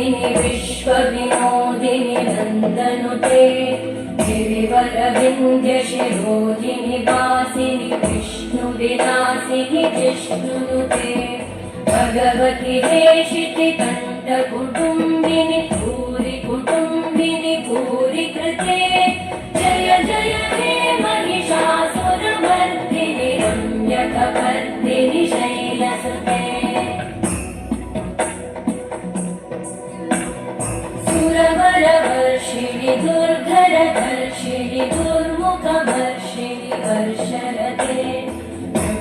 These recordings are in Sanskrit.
वर्धिनि विश्वविनोदिनि नन्दनुते गिरिवरविन्ध्यशिरोधिनि वासिनि विष्णुविलासिनि जिष्णुनुते भगवति हेशिति कण्ठकुटुम्बिनि भूरि कुटुम्बिनि भूरि कृते जय जय हे महिषासुरमर्दिनि रम्यकपर्दिनि शैलसुते सुरवरवर्षिणि दुर्धरधर्षिणि दुर्मुखवर्षिणि वर्षरते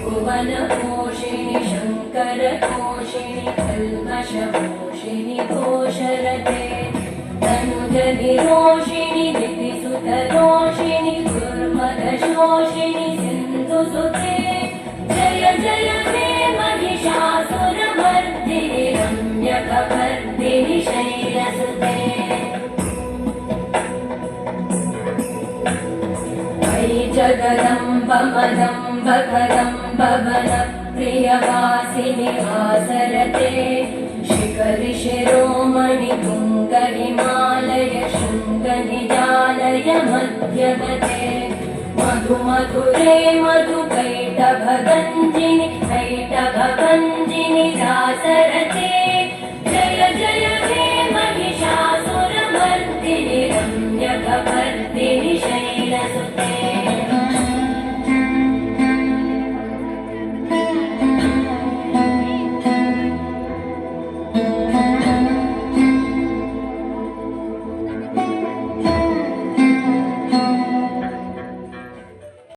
भुवनपोषिणि शङ्करतोषिणि कल्मषपोषिणि घोषरते तनुजनिरोषिणि दितिसुतरोषिणि दुर्मदशोषिणि सिन्धुसुते जय जय हे महिषासुरमर्दिनि रम्यकपर्दिनि शैलसुते अयि जगदम्ब मदम्ब कदम्ब वनप्रियवासिनि आसरते शिखरि शिरोमणि तुङ्गहिमालय शृङ्गनिजालय मध्यगते मधु मधुरे मधुकैटभगञ्जिनि कैटभगञ्जिनि दासरते